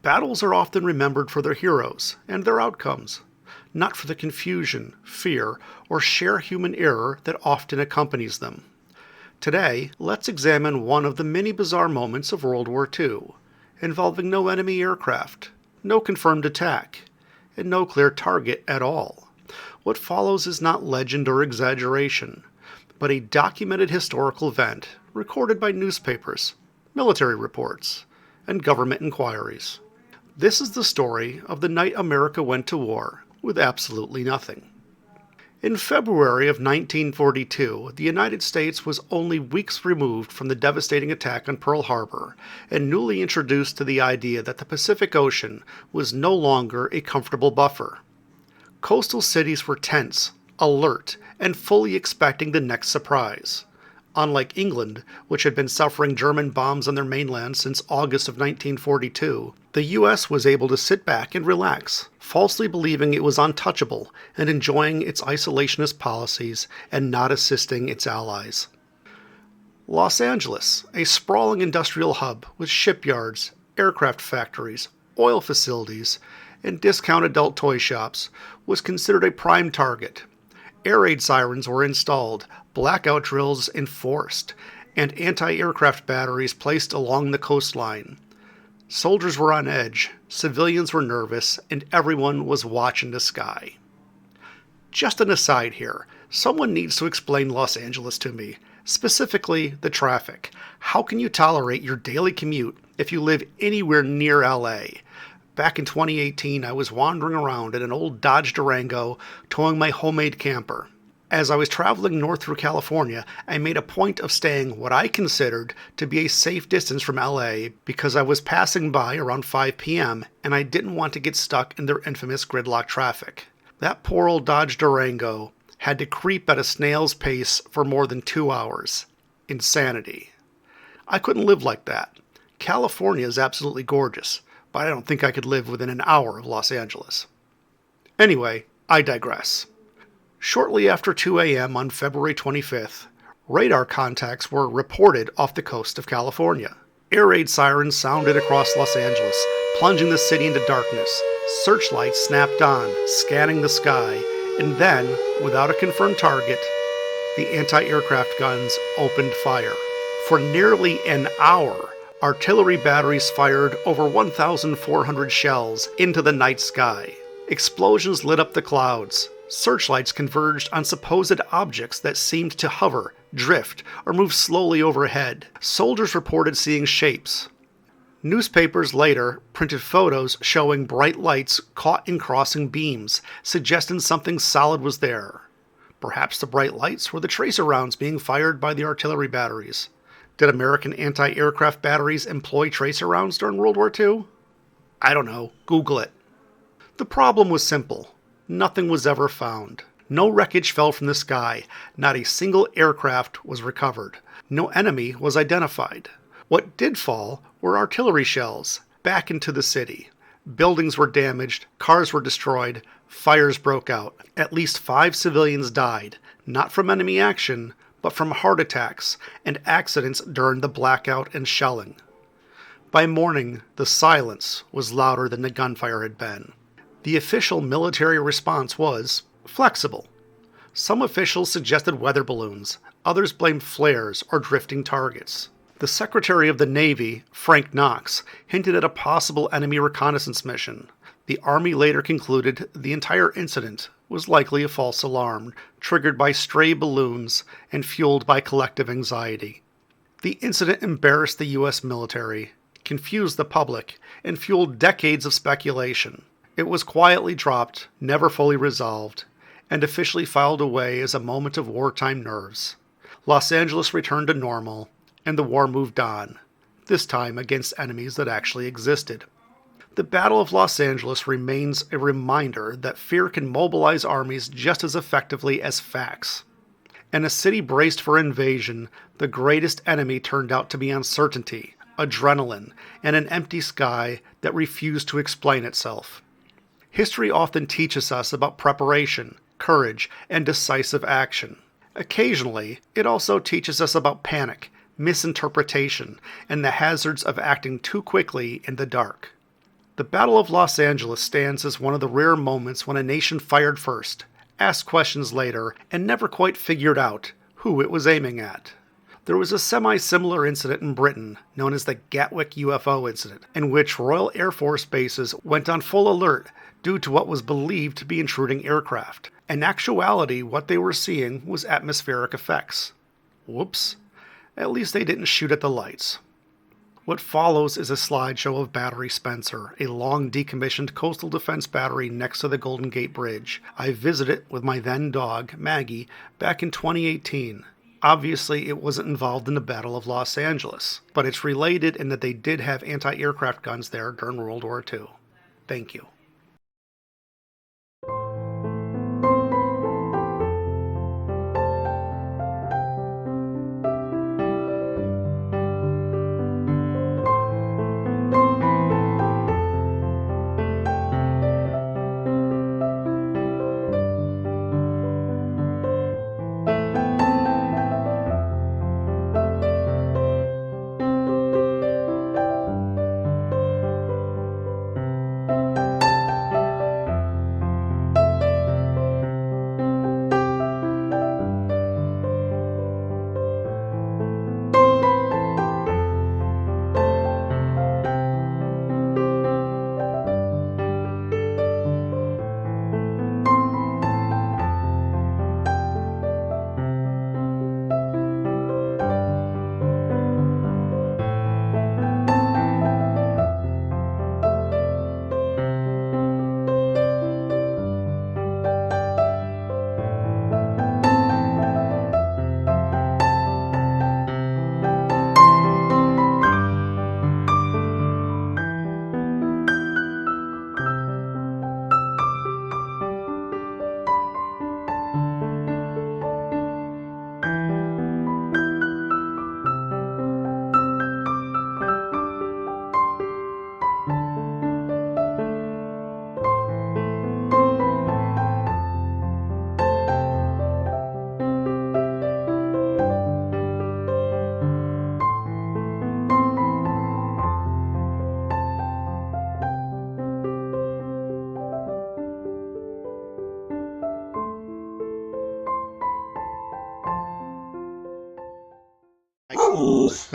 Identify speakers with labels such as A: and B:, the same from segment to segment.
A: Battles are often remembered for their heroes and their outcomes, not for the confusion, fear, or sheer human error that often accompanies them. Today, let's examine one of the many bizarre moments of World War II, involving no enemy aircraft, no confirmed attack, and no clear target at all. What follows is not legend or exaggeration, but a documented historical event recorded by newspapers, military reports, and government inquiries. This is the story of the night America went to war with absolutely nothing. In February of 1942, the United States was only weeks removed from the devastating attack on Pearl Harbor and newly introduced to the idea that the Pacific Ocean was no longer a comfortable buffer. Coastal cities were tense, alert, and fully expecting the next surprise. Unlike England, which had been suffering German bombs on their mainland since August of 1942, the U.S. was able to sit back and relax, falsely believing it was untouchable and enjoying its isolationist policies and not assisting its allies. Los Angeles, a sprawling industrial hub with shipyards, aircraft factories, oil facilities, and discount adult toy shops, was considered a prime target. Air raid sirens were installed, blackout drills enforced, and anti-aircraft batteries placed along the coastline. Soldiers were on edge, civilians were nervous, and everyone was watching the sky. Just an aside here, someone needs to explain Los Angeles to me, specifically the traffic. How can you tolerate your daily commute if you live anywhere near LA? Back in 2018, I was wandering around in an old Dodge Durango, towing my homemade camper. As I was traveling north through California, I made a point of staying what I considered to be a safe distance from LA because I was passing by around 5 p.m. and I didn't want to get stuck in their infamous gridlock traffic. That poor old Dodge Durango had to creep at a snail's pace for more than 2 hours. Insanity. I couldn't live like that. California is absolutely gorgeous, but I don't think I could live within an hour of Los Angeles. Anyway, I digress. Shortly after 2 a.m. on February 25th, radar contacts were reported off the coast of California. Air raid sirens sounded across Los Angeles, plunging the city into darkness. Searchlights snapped on, scanning the sky, and then, without a confirmed target, the anti-aircraft guns opened fire. For nearly an hour, artillery batteries fired over 1,400 shells into the night sky. Explosions lit up the clouds. Searchlights converged on supposed objects that seemed to hover, drift, or move slowly overhead. Soldiers reported seeing shapes. Newspapers later printed photos showing bright lights caught in crossing beams, suggesting something solid was there. Perhaps the bright lights were the tracer rounds being fired by the artillery batteries. Did American anti-aircraft batteries employ tracer rounds during World War II? I don't know. Google it. The problem was simple. Nothing was ever found. No wreckage fell from the sky. Not a single aircraft was recovered. No enemy was identified. What did fall were artillery shells back into the city. Buildings were damaged, cars were destroyed, fires broke out. At least 5 civilians died, not from enemy action, but from heart attacks and accidents during the blackout and shelling. By morning, the silence was louder than the gunfire had been. The official military response was flexible. Some officials suggested weather balloons, others blamed flares or drifting targets. The Secretary of the Navy, Frank Knox, hinted at a possible enemy reconnaissance mission. The Army later concluded the entire incident was likely a false alarm, triggered by stray balloons and fueled by collective anxiety. The incident embarrassed the U.S. military, confused the public, and fueled decades of speculation. It was quietly dropped, never fully resolved, and officially filed away as a moment of wartime nerves. Los Angeles returned to normal, and the war moved on, this time against enemies that actually existed. The Battle of Los Angeles remains a reminder that fear can mobilize armies just as effectively as facts. In a city braced for invasion, the greatest enemy turned out to be uncertainty, adrenaline, and an empty sky that refused to explain itself. History often teaches us about preparation, courage, and decisive action. Occasionally, it also teaches us about panic, misinterpretation, and the hazards of acting too quickly in the dark. The Battle of Los Angeles stands as one of the rare moments when a nation fired first, asked questions later, and never quite figured out who it was aiming at. There was a semi-similar incident in Britain, known as the Gatwick UFO incident, in which Royal Air Force bases went on full alert due to what was believed to be intruding aircraft. In actuality, what they were seeing was atmospheric effects. Whoops. At least they didn't shoot at the lights. What follows is a slideshow of Battery Spencer, a long decommissioned coastal defense battery next to the Golden Gate Bridge. I visited with my then dog, Maggie, back in 2018. Obviously, it wasn't involved in the Battle of Los Angeles, but it's related in that they did have anti-aircraft guns there during World War II. Thank you.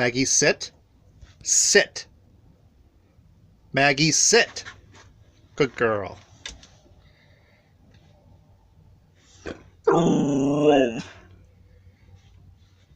A: Maggie, sit. Sit. Maggie, sit. Good girl.